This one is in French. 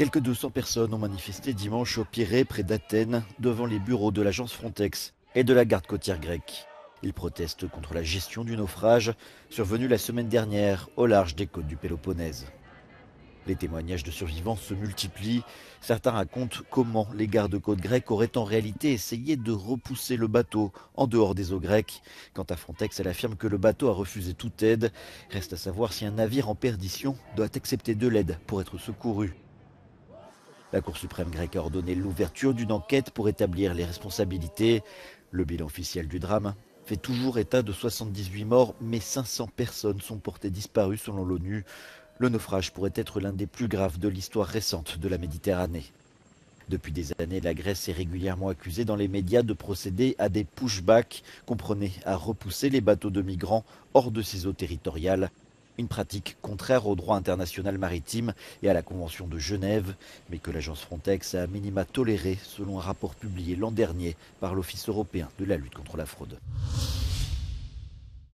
Quelques 200 personnes ont manifesté dimanche au Pirée, près d'Athènes, devant les bureaux de l'agence Frontex et de la garde côtière grecque. Ils protestent contre la gestion du naufrage survenu la semaine dernière au large des côtes du Péloponnèse. Les témoignages de survivants se multiplient. Certains racontent comment les gardes-côtes grecs auraient en réalité essayé de repousser le bateau en dehors des eaux grecques. Quant à Frontex, elle affirme que le bateau a refusé toute aide. Reste à savoir si un navire en perdition doit accepter de l'aide pour être secouru. La Cour suprême grecque a ordonné l'ouverture d'une enquête pour établir les responsabilités. Le bilan officiel du drame fait toujours état de 78 morts, mais 500 personnes sont portées disparues selon l'ONU. Le naufrage pourrait être l'un des plus graves de l'histoire récente de la Méditerranée. Depuis des années, la Grèce est régulièrement accusée dans les médias de procéder à des pushbacks, comprenez à repousser les bateaux de migrants hors de ses eaux territoriales. Une pratique contraire au droit international maritime et à la Convention de Genève, mais que l'agence Frontex a à minima toléré selon un rapport publié l'an dernier par l'Office européen de la lutte contre la fraude.